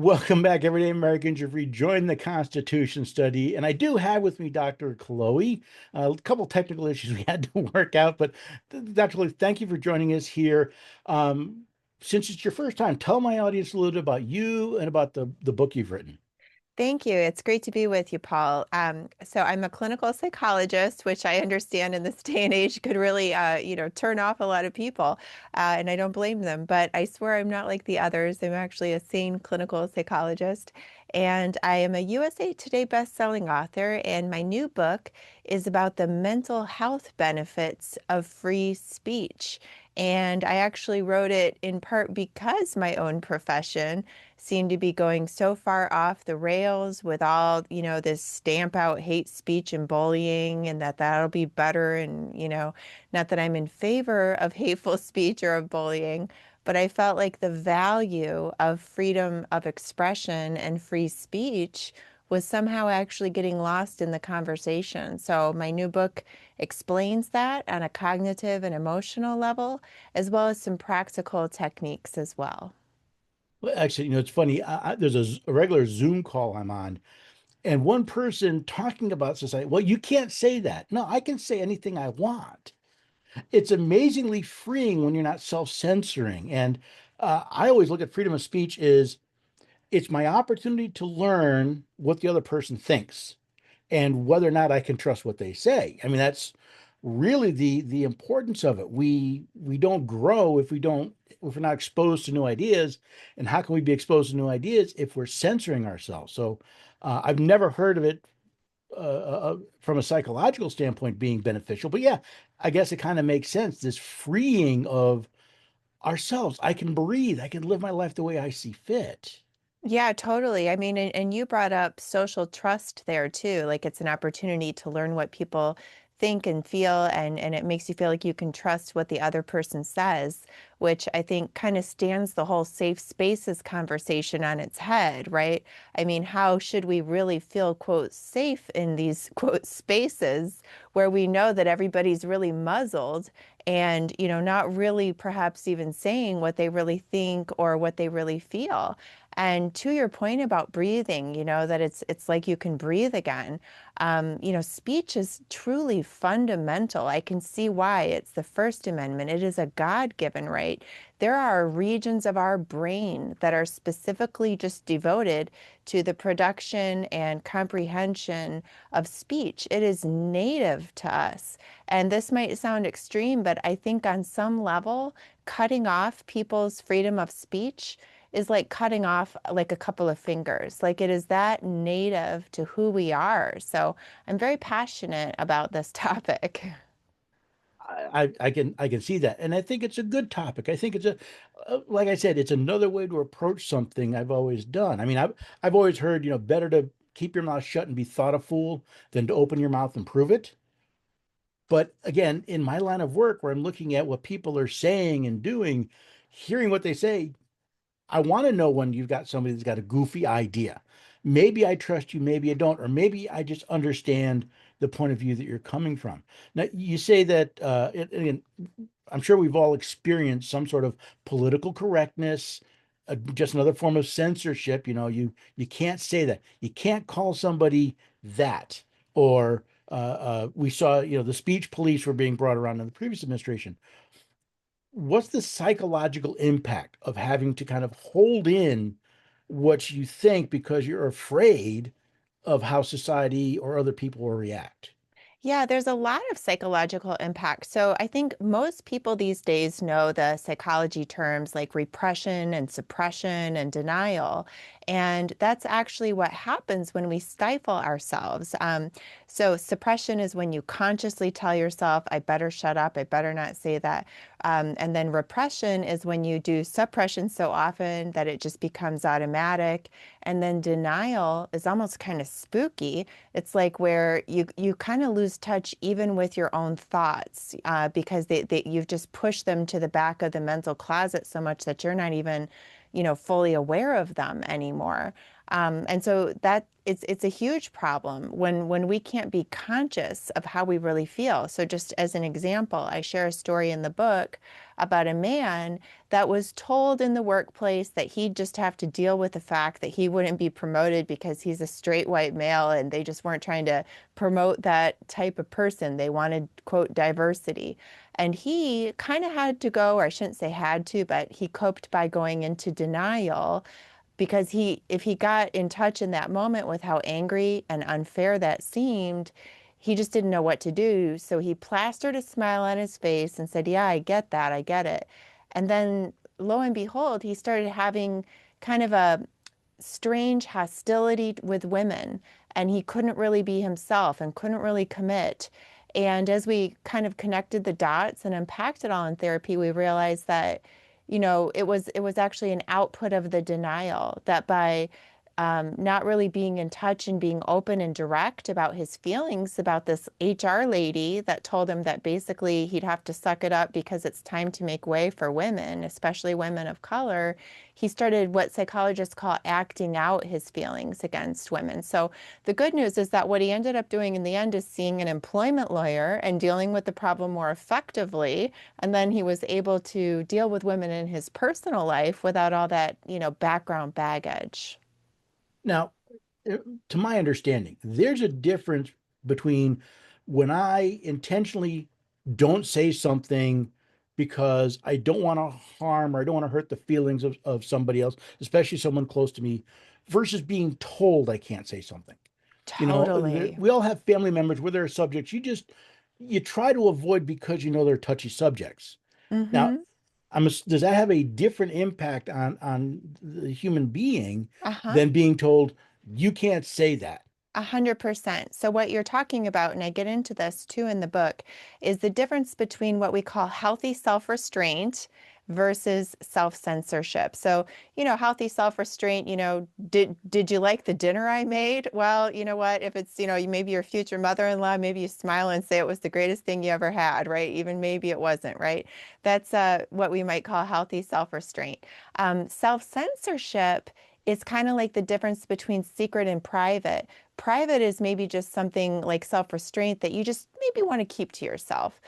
Welcome back, everyday Americans. You've rejoined the Constitution study, and I do have with me Dr. Chloe. A couple technical issues we had to work out, but Dr. Chloe, thank you for joining us here. Um, since it's your first time, tell my audience a little bit about you and about the book you've written. Thank you. It's great to be with you, Paul. So I'm a clinical psychologist, which I understand in this day and age could really, turn off a lot of people, and I don't blame them. But I swear I'm not like the others. I'm actually a sane clinical psychologist, and I am a USA Today best-selling author. And my new book is about the mental health benefits of free speech. And I actually wrote it in part because my own profession seem to be going so far off the rails with all, this stamp out hate speech and bullying, and that'll be better. And, not that I'm in favor of hateful speech or of bullying, but I felt like the value of freedom of expression and free speech was somehow actually getting lost in the conversation. So my new book explains that on a cognitive and emotional level, as well as some practical techniques as well. Well, actually, it's funny. There's a regular Zoom call I'm on, and one person talking about society. Well, you can't say that. No, I can say anything I want. It's amazingly freeing when you're not self-censoring. And I always look at freedom of speech is it's my opportunity to learn what the other person thinks and whether or not I can trust what they say. I mean, that's really the importance of it. We don't grow if we're not exposed to new ideas. And how can we be exposed to new ideas if we're censoring ourselves? So I've never heard of it from a psychological standpoint being beneficial. But yeah, I guess it kind of makes sense. This freeing of ourselves. I can breathe. I can live my life the way I see fit. Yeah, totally. I mean, and you brought up social trust there too. Like it's an opportunity to learn what people think and feel, and it makes you feel like you can trust what the other person says, which I think kind of stands the whole safe spaces conversation on its head, right? I mean, how should we really feel, quote, safe in these, quote, spaces where we know that everybody's really muzzled and, not really perhaps even saying what they really think or what they really feel. And to your point about breathing, that it's like you can breathe again. Speech is truly fundamental. I can see why it's the First Amendment. It is a God-given right. There are regions of our brain that are specifically just devoted to the production and comprehension of speech. It is native to us. And this might sound extreme, but I think on some level, cutting off people's freedom of speech is like cutting off like a couple of fingers. Like it is that native to who we are. So I'm very passionate about this topic. I can see that, and I think it's a good topic. I think it's like I said, it's another way to approach something I've always done. I mean, I've always heard, better to keep your mouth shut and be thought a fool than to open your mouth and prove it. But again, in my line of work where I'm looking at what people are saying and doing, hearing what they say, I want to know when you've got somebody that's got a goofy idea. Maybe I trust you, maybe I don't, or maybe I just understand the point of view that you're coming from. Now, you say that, again, I'm sure we've all experienced some sort of political correctness, just another form of censorship. You can't say that. You can't call somebody that. Or we saw, the speech police were being brought around in the previous administration. What's the psychological impact of having to kind of hold in what you think because you're afraid of how society or other people will react? Yeah, there's a lot of psychological impact. So I think most people these days know the psychology terms like repression and suppression and denial. And that's actually what happens when we stifle ourselves. So suppression is when you consciously tell yourself, I better shut up, I better not say that. And then repression is when you do suppression so often that it just becomes automatic. And then denial is almost kind of spooky. It's like where you kind of lose touch even with your own thoughts because you've just pushed them to the back of the mental closet so much that you're not even, fully aware of them anymore. And so that it's a huge problem when we can't be conscious of how we really feel. So just as an example, I share a story in the book about a man that was told in the workplace that he'd just have to deal with the fact that he wouldn't be promoted because he's a straight white male, and they just weren't trying to promote that type of person. They wanted, quote, diversity. And he kind of had to go, or I shouldn't say had to, but he coped by going into denial because if he got in touch in that moment with how angry and unfair that seemed, he just didn't know what to do. So he plastered a smile on his face and said, "Yeah, I get that. I get it." And then lo and behold, he started having kind of a strange hostility with women, and he couldn't really be himself and couldn't really commit. And as we kind of connected the dots and unpacked it all in therapy, we realized that, it was actually an output of the denial, that by not really being in touch and being open and direct about his feelings about this HR lady that told him that basically he'd have to suck it up because it's time to make way for women, especially women of color. He started what psychologists call acting out his feelings against women. So the good news is that what he ended up doing in the end is seeing an employment lawyer and dealing with the problem more effectively. And then he was able to deal with women in his personal life without all that, background baggage. Now, to my understanding, there's a difference between when I intentionally don't say something because I don't want to harm or I don't want to hurt the feelings of somebody else, especially someone close to me, versus being told I can't say something. Totally. We all have family members where there are subjects you try to avoid because they're touchy subjects. Now, Mm-hmm. does that have a different impact on the human being Uh-huh. than being told you can't say that? 100%. So, what you're talking about, and I get into this too in the book, is the difference between what we call healthy self restraint versus self censorship. So, healthy self restraint, did you like the dinner I made? Well, you know what? If it's, maybe your future mother in law, maybe you smile and say it was the greatest thing you ever had, right? Even maybe it wasn't, right? That's what we might call healthy self restraint. Self censorship is kind of like the difference between secret and private. Private is maybe just something like self-restraint that you just maybe want to keep to yourself.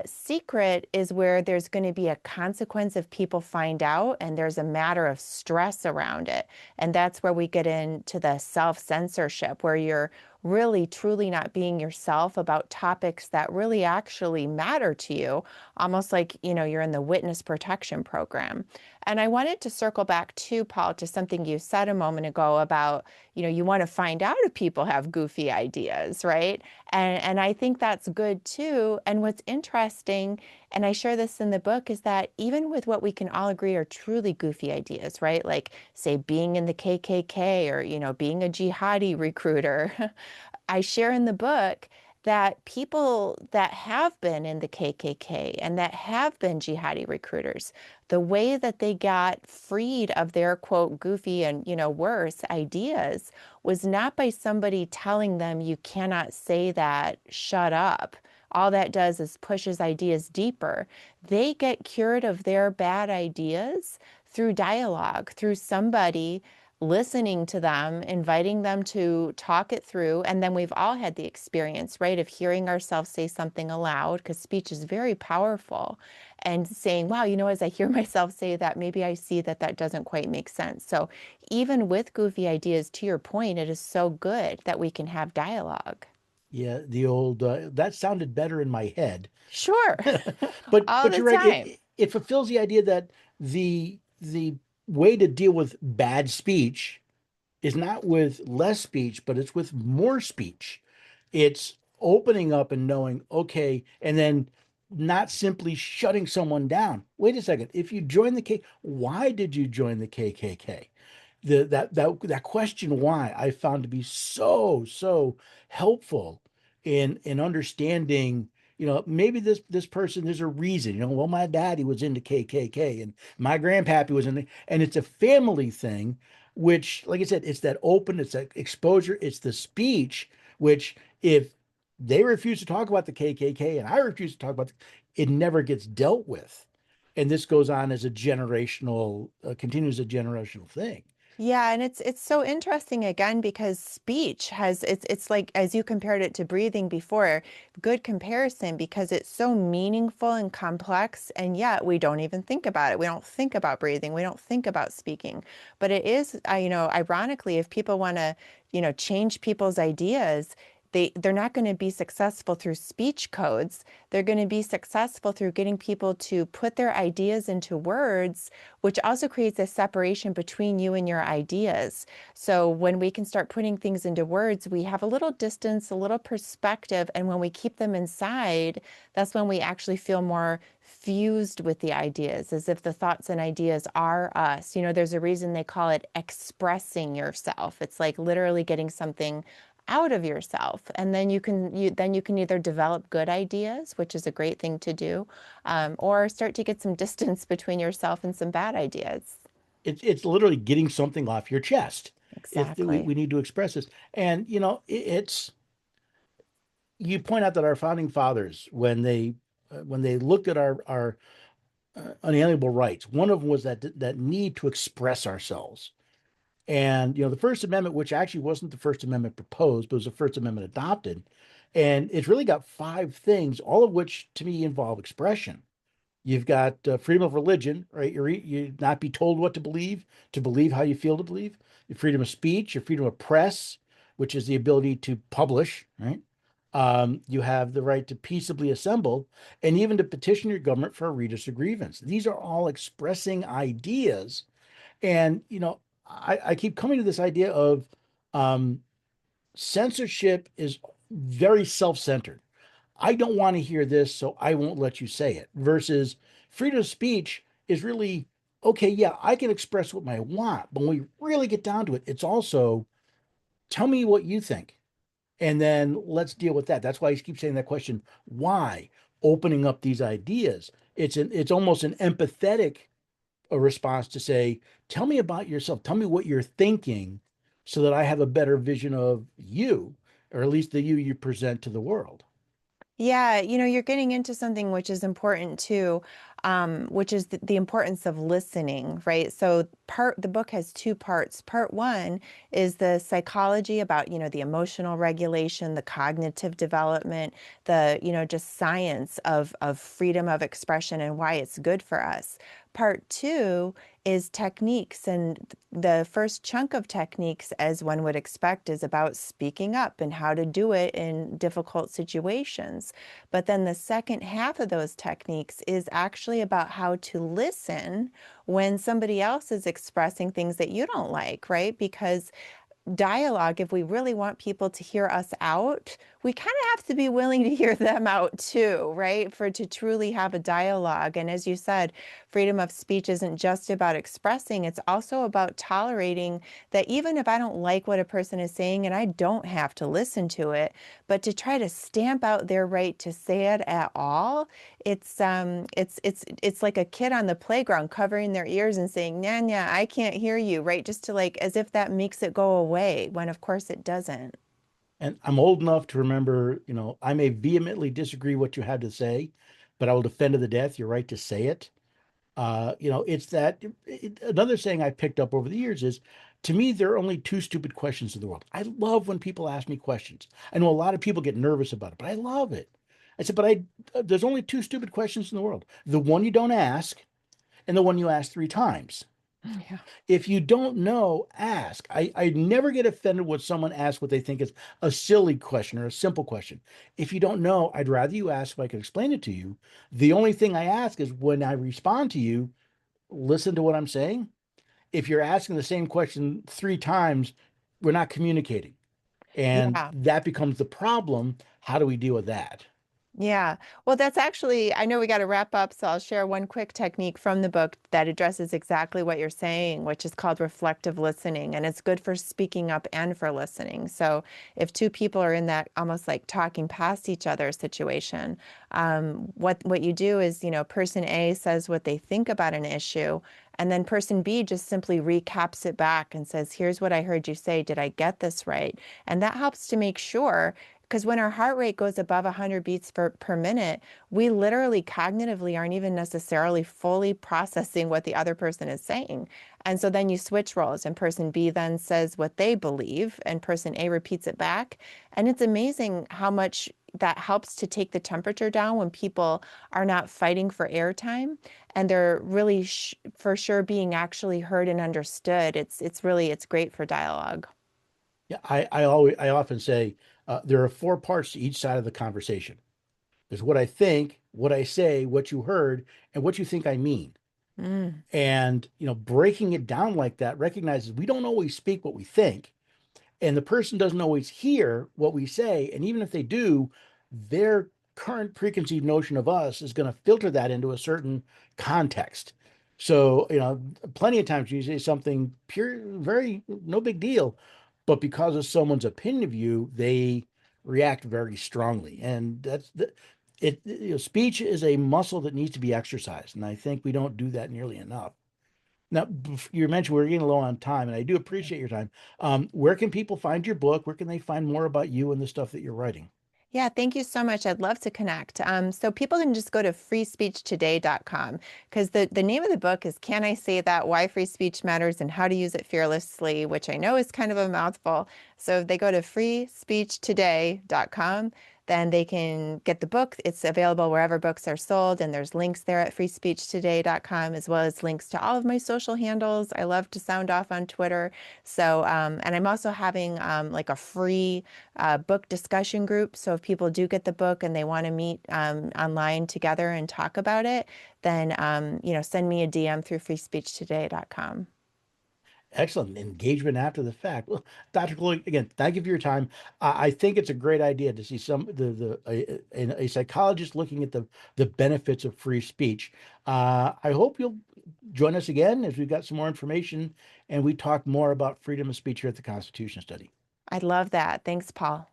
Secret is where there's going to be a consequence if people find out, and there's a matter of stress around it. And that's where we get into the self-censorship, where you're really truly not being yourself about topics that really actually matter to you, almost like, you're in the witness protection program. And I wanted to circle back to Paul, to something you said a moment ago about, you want to find out if people have goofy ideas, right? And I think that's good too. And what's interesting, and I share this in the book, is that even with what we can all agree are truly goofy ideas, right? Like, say, being in the KKK, or, being a jihadi recruiter. I share in the book that people that have been in the KKK and that have been jihadi recruiters, the way that they got freed of their, quote, goofy and, worse ideas was not by somebody telling them you cannot say that, shut up. All that does is pushes ideas deeper. They get cured of their bad ideas through dialogue, through somebody listening to them, inviting them to talk it through. And then we've all had the experience, right, of hearing ourselves say something aloud, because speech is very powerful, and saying, wow, as I hear myself say that, maybe I see that that doesn't quite make sense. So even with goofy ideas, to your point, it is so good that we can have dialogue. Yeah, the old that sounded better in my head. Sure. but All but the you're right. time. It fulfills the idea that the way to deal with bad speech is not with less speech, but it's with more speech. It's opening up and knowing, okay, and then not simply shutting someone down. Wait a second. If you join the K, why did you join the KKK? That question why I found to be so helpful in understanding, maybe this person, there's a reason, well, my daddy was into KKK and my grandpappy was in the, and it's a family thing, which, like I said, it's that open, it's that exposure, it's the speech, which if they refuse to talk about the KKK and I refuse to talk about it never gets dealt with. And this goes on as a generational, continues a generational thing. Yeah, and it's so interesting again because speech has it's like as you compared it to breathing before, good comparison because it's so meaningful and complex, and yet we don't even think about it. We don't think about breathing. We don't think about speaking. But it is, ironically, if people want to, change people's ideas, they're not going to be successful through speech codes. They're going to be successful through getting people to put their ideas into words, which also creates a separation between you and your ideas. So when we can start putting things into words, we have a little distance, a little perspective, and when we keep them inside, that's when we actually feel more fused with the ideas, as if the thoughts and ideas are us. There's a reason they call it expressing yourself. It's like literally getting something out of yourself, and then you can either develop good ideas, which is a great thing to do, or start to get some distance between yourself and some bad ideas. It's literally getting something off your chest. It's we Exactly. need to express this, and it's you point out that our founding fathers, when they looked at our unalienable rights, one of them was that need to express ourselves. And the First Amendment, which actually wasn't the First Amendment proposed, but was the First Amendment adopted, and it's really got five things, all of which to me involve expression. You've got freedom of religion, right? You not be told what to believe how you feel to believe. Your freedom of speech, your freedom of press, which is the ability to publish, right? You have the right to peaceably assemble and even to petition your government for a redress of grievance. These are all expressing ideas. And, I keep coming to this idea of um, censorship is very self-centered. I don't want to hear this, so I won't let you say it. Versus freedom of speech is really okay. Yeah, I can express what I want, but when we really get down to it, it's also tell me what you think, and then let's deal with that. That's why I keep saying that question: why? Opening up these ideas. It's almost an empathetic response to say, tell me about yourself. Tell me what you're thinking, so that I have a better vision of you, or at least the you present to the world. Yeah, you're getting into something which is important too, which is the importance of listening, right? So the book has two parts. Part one is the psychology about, the emotional regulation, the cognitive development, just science of freedom of expression and why it's good for us. Part two is techniques, and the first chunk of techniques, as one would expect, is about speaking up and how to do it in difficult situations. But then the second half of those techniques is actually about how to listen when somebody else is expressing things that you don't like, right? Because dialogue, if we really want people to hear us out, we kind of have to be willing to hear them out too, right? For to truly have a dialogue. And as you said, freedom of speech isn't just about expressing, it's also about tolerating that even if I don't like what a person is saying and I don't have to listen to it, but to try to stamp out their right to say it at all, it's like a kid on the playground covering their ears and saying, "Nah, nah, I can't hear you," right? Just to like as if that makes it go away when of course it doesn't. And I'm old enough to remember, I may vehemently disagree what you have to say, but I will defend to the death your right to say it. It's another saying I picked up over the years is, to me, there are only two stupid questions in the world. I love when people ask me questions. I know a lot of people get nervous about it, but I love it. I said, but there's only two stupid questions in the world: the one you don't ask, and the one you ask three times. Yeah. If you don't know, ask. I never get offended when someone asks what they think is a silly question or a simple question. If you don't know, I'd rather you ask if I can explain it to you. The only thing I ask is when I respond to you, listen to what I'm saying. If you're asking the same question three times, we're not communicating. And Yeah. that becomes the problem. How do we deal with that? Yeah. Well, that's actually, I know we got to wrap up, so I'll share one quick technique from the book that addresses exactly what you're saying, which is called reflective listening. And it's good for speaking up and for listening. So if two people are in that almost like talking past each other situation, what you do is, person A says what they think about an issue, and then person B just simply recaps it back and says, "Here's what I heard you say. Did I get this right?" And that helps to make sure because when our heart rate goes above 100 beats per minute, we literally cognitively aren't even necessarily fully processing what the other person is saying. And so then you switch roles, and person B then says what they believe, and person A repeats it back. And it's amazing how much that helps to take the temperature down when people are not fighting for airtime and they're really for sure being actually heard and understood. It's great for dialogue. Yeah, I often say there are four parts to each side of the conversation. There's what I think, what I say, what you heard, and what you think I mean. Mm. And breaking it down like that recognizes we don't always speak what we think, and the person doesn't always hear what we say. And even if they do, their current preconceived notion of us is going to filter that into a certain context. So, plenty of times you say something pure, very no big deal, but because of someone's opinion of you, they react very strongly. And speech is a muscle that needs to be exercised. And I think we don't do that nearly enough. Now, you mentioned we're getting low on time, and I do appreciate your time. Where can people find your book? Where can they find more about you and the stuff that you're writing? Yeah, thank you so much. I'd love to connect. So people can just go to freespeechtoday.com because the name of the book is Can I Say That? Why Free Speech Matters and How to Use It Fearlessly, which I know is kind of a mouthful. So if they go to freespeechtoday.com, then they can get the book. It's available wherever books are sold, and there's links there at freespeechtoday.com, as well as links to all of my social handles. I love to sound off on Twitter. So, and I'm also having like a free book discussion group. So if people do get the book and they want to meet online together and talk about it, then send me a DM through freespeechtoday.com. Excellent engagement after the fact. Well, Dr. Chloe, again, thank you for your time. I think it's a great idea to see a psychologist looking at the benefits of free speech. I hope you'll join us again as we've got some more information and we talk more about freedom of speech here at the Constitution Study. I love that. Thanks, Paul.